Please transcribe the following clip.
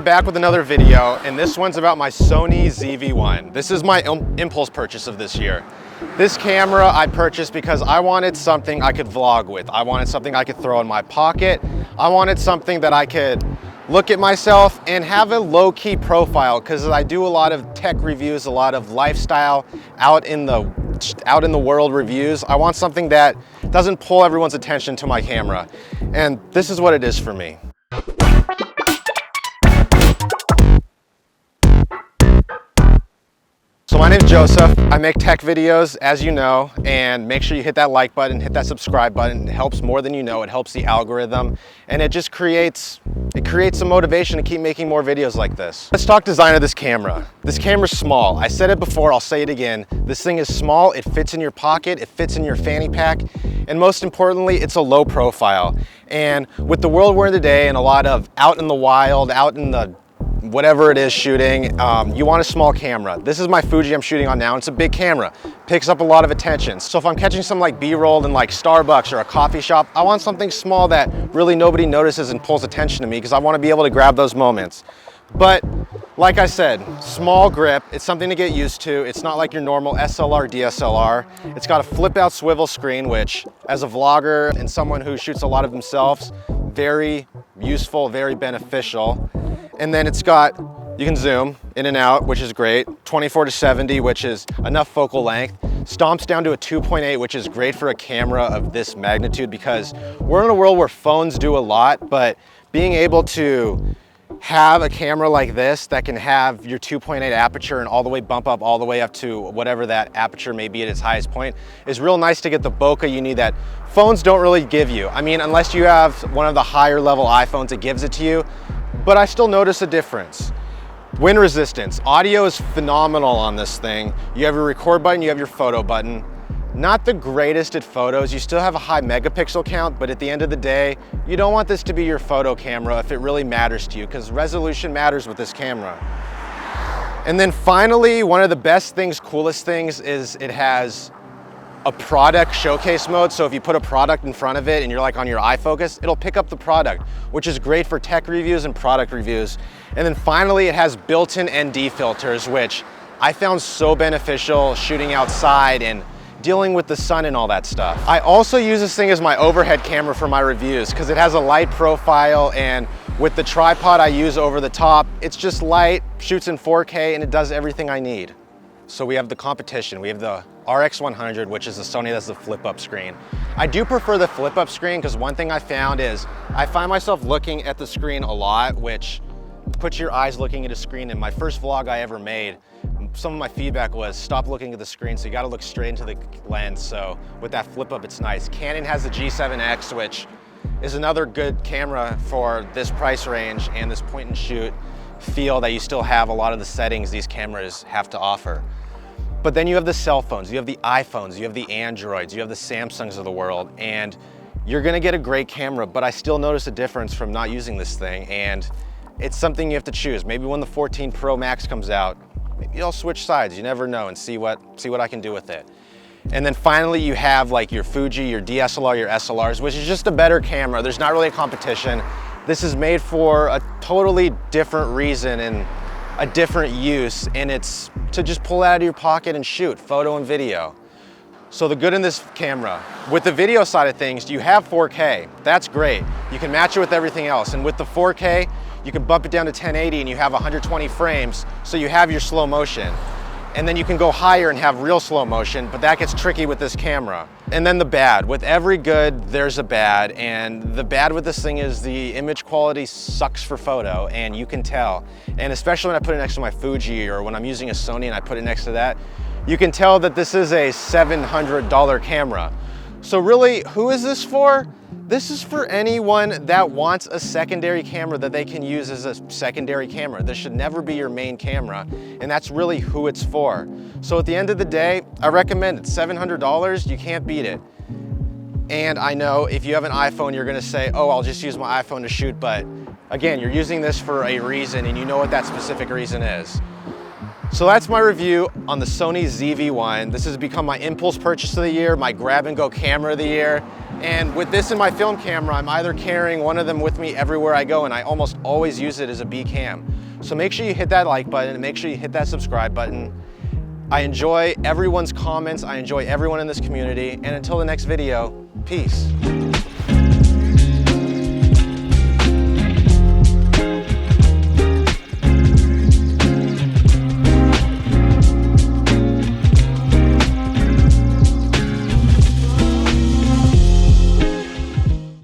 I'm back with another video, and this one's about my Sony ZV-1. This is my impulse purchase of this year. This camera I purchased because I wanted something I could vlog with. I wanted something I could throw in my pocket. I wanted something that I could look at myself and have a low-key profile, because I do a lot of tech reviews, a lot of lifestyle out in the world reviews. I want something that doesn't pull everyone's attention to my camera, and this is what it is for me. So my name's Joseph. I make tech videos, as you know, and make sure you hit that like button, hit that subscribe button. It helps more than you know. It helps the algorithm, and it just creates some motivation to keep making more videos like this. Let's talk design of this camera. This camera's small. I said it before, I'll say it again. This thing is small, it fits in your pocket, it fits in your fanny pack, and most importantly, it's a low profile. And with the world we're in today and a lot of out in the wild, out in the whatever it is shooting, you want a small camera. This is my Fuji I'm shooting on now. It's a big camera, picks up a lot of attention. So if I'm catching some like B-roll in like Starbucks or a coffee shop, I want something small that really nobody notices and pulls attention to me, because I want to be able to grab those moments. But like I said, small grip, it's something to get used to. It's not like your normal SLR, DSLR. It's got a flip out swivel screen, which as a vlogger and someone who shoots a lot of themselves, very useful, very beneficial. And then it's got, you can zoom in and out, which is great. 24-70, which is enough focal length. Stomps down to a 2.8, which is great for a camera of this magnitude, because we're in a world where phones do a lot, but being able to have a camera like this that can have your 2.8 aperture and all the way bump up all the way up to whatever that aperture may be at its highest point is real nice to get the bokeh you need that phones don't really give you. I mean, unless you have one of the higher level iPhones, it gives it to you, but I still notice a difference. Wind resistance. Audio is phenomenal on this thing. You have your record button, you have your photo button. Not the greatest at photos. You still have a high megapixel count, but at the end of the day, you don't want this to be your photo camera if it really matters to you, because resolution matters with this camera. And then finally, one of the best things, coolest things, is it has a product showcase mode. So if you put a product in front of it and you're like on your iFocus, it'll pick up the product, which is great for tech reviews and product reviews. And then finally, it has built-in ND filters, which I found so beneficial shooting outside and dealing with the sun and all that stuff. I also use this thing as my overhead camera for my reviews, because it has a light profile, and with the tripod I use over the top, it's just light, shoots in 4K, and it does everything I need. So we have the competition. We have the RX100, which is the Sony that's the flip-up screen. I do prefer the flip-up screen, because one thing I found is I find myself looking at the screen a lot, which puts your eyes looking at a screen. In my first vlog I ever made, some of my feedback was stop looking at the screen, so you got to look straight into the lens. So with that flip up, it's nice. Canon has the G7X, which is another good camera for this price range and this point and shoot feel that you still have a lot of the settings these cameras have to offer. But then you have the cell phones, you have the iPhones, you have the Androids, you have the Samsungs of the world, and you're gonna get a great camera, but I still notice a difference from not using this thing, and it's something you have to choose. Maybe when the 14 Pro Max comes out, maybe I'll switch sides, you never know, and see what I can do with it. And then finally you have like your Fuji, your DSLR, your SLRs, which is just a better camera. There's not really a competition. This is made for a totally different reason and a different use, and it's to just pull it out of your pocket and shoot photo and video. So the good in this camera, with the video side of things, you have 4K. That's great. You can match it with everything else. And with the 4K, you can bump it down to 1080 and you have 120 frames, so you have your slow motion. And then you can go higher and have real slow motion, but that gets tricky with this camera. And then the bad. With every good, there's a bad, and the bad with this thing is the image quality sucks for photo, and you can tell. And especially when I put it next to my Fuji, or when I'm using a Sony and I put it next to that, you can tell that this is a $700 camera. So really, who is this for? This is for anyone that wants a secondary camera that they can use as a secondary camera. This should never be your main camera, and that's really who it's for. So at the end of the day, I recommend it. $700, you can't beat it. And I know if you have an iPhone, you're gonna say, oh, I'll just use my iPhone to shoot, but again, you're using this for a reason, and you know what that specific reason is. So that's my review on the Sony ZV-1. This has become my impulse purchase of the year, my grab and go camera of the year. And with this in my film camera, I'm either carrying one of them with me everywhere I go, and I almost always use it as a B cam. So make sure you hit that like button and make sure you hit that subscribe button. I enjoy everyone's comments. I enjoy everyone in this community. And until the next video, peace.